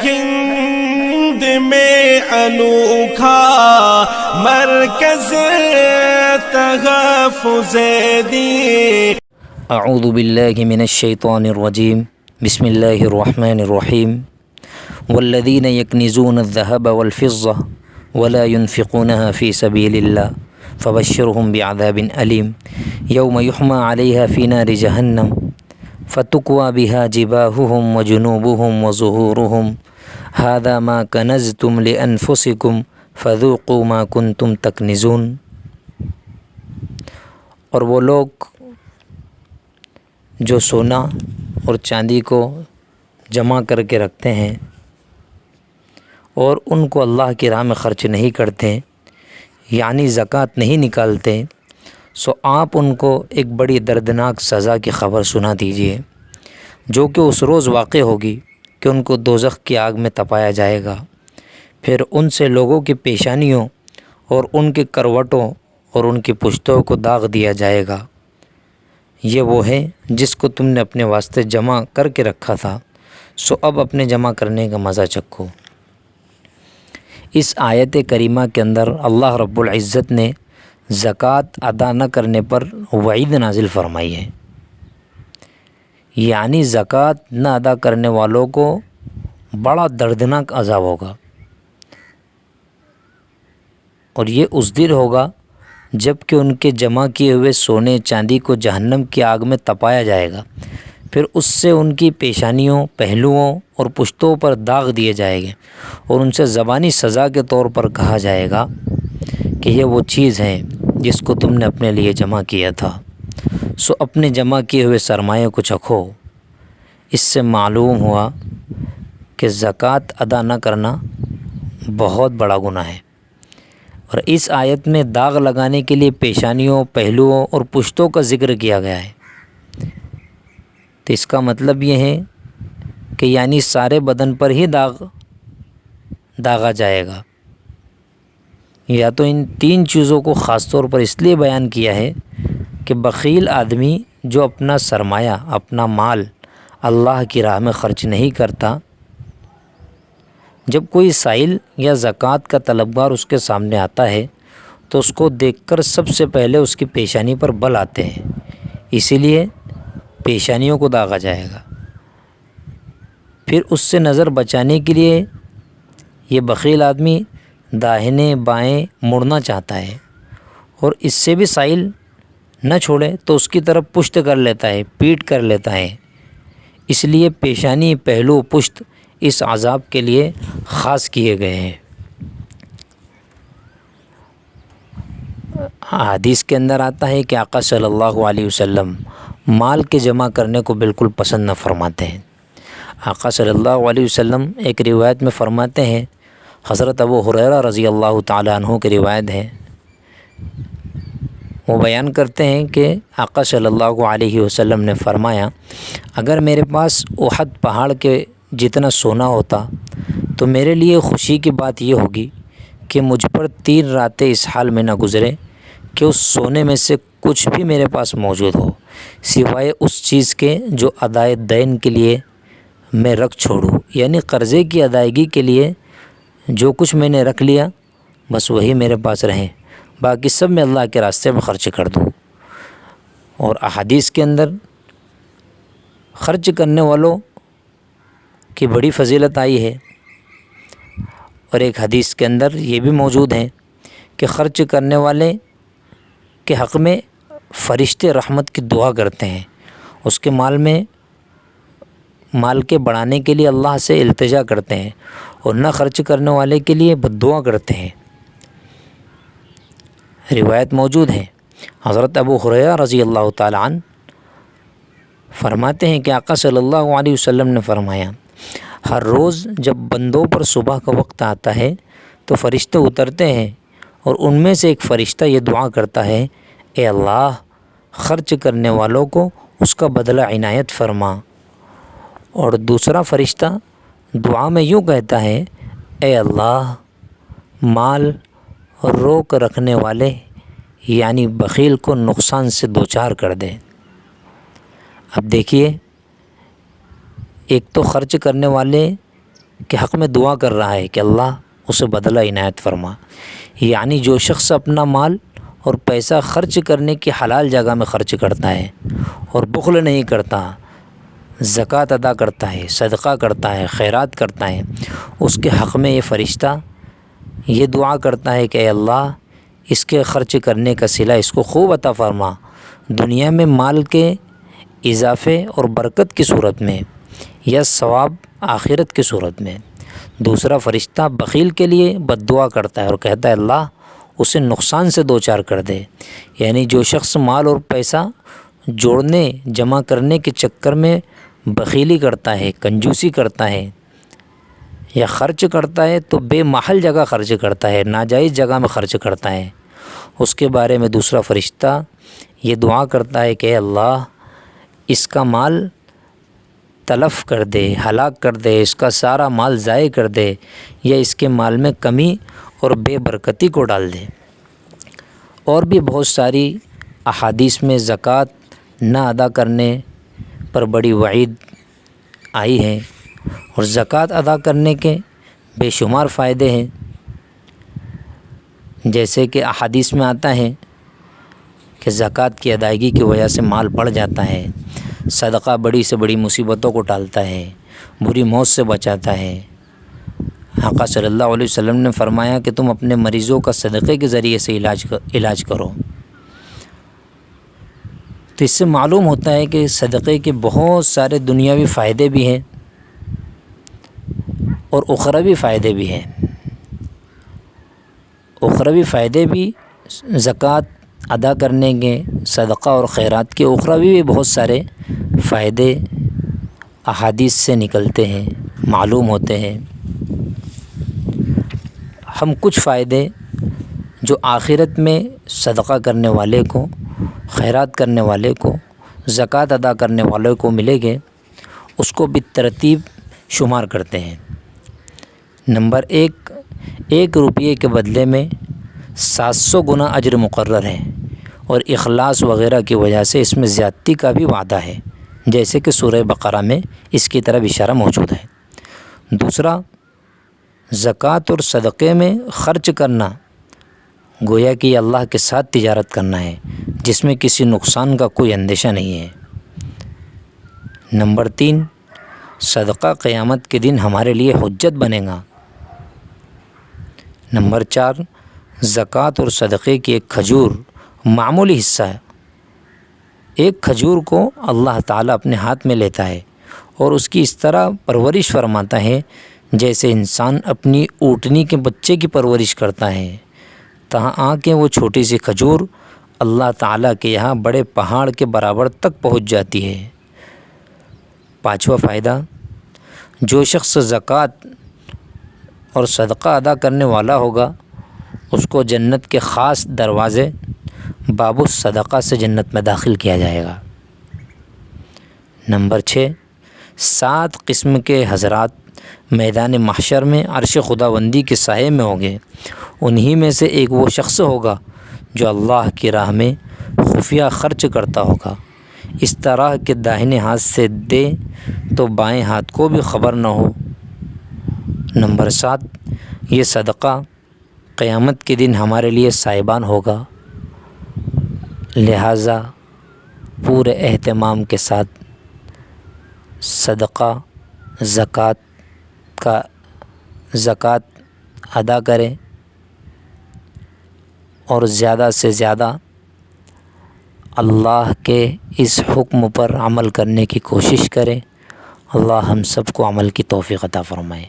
ہند میں انوکھا مرکز تحفظ دین۔ اعوذ باللہ من الشیطان الرجیم، بسم اللہ الرحمن الرحیم۔ والذین یکنزون الذهب والفضة ولا ينفقونها في سبیل اللہ فبشرهم بعذاب علیم یوم یحمى علیہا فی نار جہنم فتکوی بها جباہهم وجنوبهم وظہورهم هذا ما کنزتم لانفسکم فذوقوا ما کنتم تکنزون۔ اور وہ لوگ جو سونا اور چاندی کو جمع کر کے رکھتے ہیں اور ان کو اللہ کی راہ میں خرچ نہیں کرتے، یعنی زکوٰۃ نہیں نکالتے، سو آپ ان کو ایک بڑی دردناک سزا کی خبر سنا دیجیے، جو کہ اس روز واقع ہوگی کہ ان کو دوزخ کی آگ میں تپایا جائے گا، پھر ان سے لوگوں کی پیشانیوں اور ان کے کروٹوں اور ان کی پشتوں کو داغ دیا جائے گا۔ یہ وہ ہے جس کو تم نے اپنے واسطے جمع کر کے رکھا تھا، سو اب اپنے جمع کرنے کا مزہ چکھو۔ اس آیت کریمہ کے اندر اللہ رب العزت نے زکوٰۃ ادا نہ کرنے پر وعید نازل فرمائی ہے، یعنی زکوٰۃ نہ ادا کرنے والوں کو بڑا دردناک عذاب ہوگا، اور یہ اس دن ہوگا جب کہ ان کے جمع کیے ہوئے سونے چاندی کو جہنم کی آگ میں تپایا جائے گا، پھر اس سے ان کی پیشانیوں، پہلوؤں اور پشتوں پر داغ دیے جائیں گے، اور ان سے زبانی سزا کے طور پر کہا جائے گا کہ یہ وہ چیز ہے جس کو تم نے اپنے لیے جمع کیا تھا، سو اپنے جمع کیے ہوئے سرمایے کو چکھو۔ اس سے معلوم ہوا کہ زکوٰۃ ادا نہ کرنا بہت بڑا گناہ ہے، اور اس آیت میں داغ لگانے کے لیے پیشانیوں، پہلوؤں اور پشتوں کا ذکر کیا گیا ہے، تو اس کا مطلب یہ ہے کہ یعنی سارے بدن پر ہی داغا جائے گا، یا تو ان تین چیزوں کو خاص طور پر اس لیے بیان کیا ہے کہ بخیل آدمی جو اپنا سرمایہ، اپنا مال اللہ کی راہ میں خرچ نہیں کرتا، جب کوئی سائل یا زکوٰۃ کا طلبگار اس کے سامنے آتا ہے تو اس کو دیکھ کر سب سے پہلے اس کی پیشانی پر بل آتے ہیں، اسی لیے پیشانیوں کو داغا جائے گا۔ پھر اس سے نظر بچانے کے لیے یہ بخیل آدمی داہنے بائیں مڑنا چاہتا ہے، اور اس سے بھی سائل نہ چھوڑے تو اس کی طرف پشت کر لیتا ہے، پیٹ کر لیتا ہے، اس لیے پیشانی، پہلو، پشت اس عذاب کے لیے خاص کیے گئے ہیں۔ حدیث کے اندر آتا ہے کہ آقا صلی اللہ علیہ وسلم مال کے جمع کرنے کو بالکل پسند نہ فرماتے ہیں۔ آقا صلی اللہ علیہ وسلم ایک روایت میں فرماتے ہیں، حضرت ابو ہریرہ رضی اللہ تعالیٰ عنہ کی روایت ہے، وہ بیان کرتے ہیں کہ آقا صلی اللہ علیہ وسلم نے فرمایا، اگر میرے پاس احد پہاڑ کے جتنا سونا ہوتا تو میرے لیے خوشی کی بات یہ ہوگی کہ مجھ پر 3 راتیں اس حال میں نہ گزرے کہ اس سونے میں سے کچھ بھی میرے پاس موجود ہو، سوائے اس چیز کے جو ادائے دین کے لیے میں رکھ چھوڑوں، یعنی قرضے کی ادائیگی کے لیے جو کچھ میں نے رکھ لیا بس وہی میرے پاس رہیں، باقی سب میں اللہ کے راستے میں خرچ کر دوں۔ اور احادیث کے اندر خرچ کرنے والوں کی بڑی فضیلت آئی ہے، اور ایک حدیث کے اندر یہ بھی موجود ہے کہ خرچ کرنے والے کے حق میں فرشتے رحمت کی دعا کرتے ہیں، اس کے مال کے بڑھانے کے لیے اللہ سے التجا کرتے ہیں، اور نہ خرچ کرنے والے کے لیے بد دعا کرتے ہیں۔ روایت موجود ہے، حضرت ابو ہریرہ رضی اللہ تعالیٰ عنہ فرماتے ہیں کہ آقا صلی اللہ علیہ وسلم نے فرمایا، ہر روز جب بندوں پر صبح کا وقت آتا ہے تو فرشتے اترتے ہیں، اور ان میں سے ایک فرشتہ یہ دعا کرتا ہے، اے اللہ خرچ کرنے والوں کو اس کا بدلہ عنایت فرما، اور دوسرا فرشتہ دعا میں یوں کہتا ہے، اے اللہ مال روک رکھنے والے یعنی بخیل کو نقصان سے دوچار کر دے۔ اب دیکھیے، ایک تو خرچ کرنے والے کے حق میں دعا کر رہا ہے کہ اللہ اسے بدلہ عنایت فرما۔ یعنی جو شخص اپنا مال اور پیسہ خرچ کرنے کی حلال جگہ میں خرچ کرتا ہے اور بخل نہیں کرتا، زکوٰۃ ادا کرتا ہے، صدقہ کرتا ہے، خیرات کرتا ہے، اس کے حق میں یہ فرشتہ یہ دعا کرتا ہے کہ اے اللہ اس کے خرچ کرنے کا صلہ اس کو خوب عطا فرما، دنیا میں مال کے اضافے اور برکت کی صورت میں یا ثواب آخرت کی صورت میں۔ دوسرا فرشتہ بخیل کے لیے بد دعا کرتا ہے اور کہتا ہے اللہ اسے نقصان سے دوچار کر دے۔ یعنی جو شخص مال اور پیسہ جوڑنے جمع کرنے کے چکر میں بخیلی کرتا ہے، کنجوسی کرتا ہے یا خرچ کرتا ہے تو بے محل جگہ خرچ کرتا ہے، ناجائز جگہ میں خرچ کرتا ہے، اس کے بارے میں دوسرا فرشتہ یہ دعا کرتا ہے کہ اے اللہ اس کا مال تلف کر دے، ہلاک کر دے، اس کا سارا مال ضائع کر دے یا اس کے مال میں کمی اور بے برکتی کو ڈال دے۔ اور بھی بہت ساری احادیث میں زکوٰۃ نہ ادا کرنے پر بڑی وعید آئی ہے، اور زکوٰۃ ادا کرنے کے بے شمار فائدے ہیں، جیسے کہ احادیث میں آتا ہے کہ زکوٰۃ کی ادائیگی کی وجہ سے مال بڑھ جاتا ہے، صدقہ بڑی سے بڑی مصیبتوں کو ٹالتا ہے، بری موت سے بچاتا ہے۔ آقا صلی اللہ علیہ وسلم نے فرمایا کہ تم اپنے مریضوں کا صدقے کے ذریعے سے علاج کرو۔ تو اس سے معلوم ہوتا ہے کہ صدقے کے بہت سارے دنیاوی فائدے بھی ہیں اور اخروی فائدے بھی ہیں۔ اخروی فائدے بھی زکوٰۃ ادا کرنے کے، صدقہ اور خیرات کے اخروی بھی بہت سارے فائدے احادیث سے نکلتے ہیں، معلوم ہوتے ہیں۔ ہم کچھ فائدے جو آخرت میں صدقہ کرنے والے کو، خیرات کرنے والے کو، زکوٰۃ ادا کرنے والے کو ملے گے، اس کو بالترتیب شمار کرتے ہیں۔ نمبر 1 روپیے کے بدلے میں 700 گنا اجر مقرر ہے، اور اخلاص وغیرہ کی وجہ سے اس میں زیادتی کا بھی وعدہ ہے، جیسے کہ سورہ بقرہ میں اس کی طرف اشارہ موجود ہے۔ دوسرا، زکوٰۃ اور صدقے میں خرچ کرنا گویا کہ یہ اللہ کے ساتھ تجارت کرنا ہے، جس میں کسی نقصان کا کوئی اندیشہ نہیں ہے۔ نمبر 3، صدقہ قیامت کے دن ہمارے لیے حجت بنے گا۔ نمبر 4، زکوٰۃ اور صدقے کی ایک کھجور معمولی حصہ ہے۔ ایک کھجور کو اللہ تعالیٰ اپنے ہاتھ میں لیتا ہے اور اس کی اس طرح پرورش فرماتا ہے جیسے انسان اپنی اونٹنی کے بچے کی پرورش کرتا ہے، تہاں آ کے وہ چھوٹی سی کھجور اللہ تعالیٰ کے یہاں بڑے پہاڑ کے برابر تک پہنچ جاتی ہے۔ 5واں فائدہ، جو شخص زکوٰۃ اور صدقہ ادا کرنے والا ہوگا اس کو جنت کے خاص دروازے باب الصدقہ سے جنت میں داخل کیا جائے گا۔ نمبر 6، 7 قسم کے حضرات میدان محشر میں عرش خداوندی کے سائے میں ہوں گے، انہی میں سے ایک وہ شخص ہوگا جو اللہ کی راہ میں خفیہ خرچ کرتا ہوگا، اس طرح کہ داہنے ہاتھ سے دے تو بائیں ہاتھ کو بھی خبر نہ ہو۔ نمبر 7، یہ صدقہ قیامت کے دن ہمارے لیے سائبان ہوگا، لہٰذا پورے اہتمام کے ساتھ صدقہ زکوٰۃ ادا کریں اور زیادہ سے زیادہ اللہ کے اس حکم پر عمل کرنے کی کوشش کریں۔ اللہ ہم سب کو عمل کی توفیق عطا فرمائے۔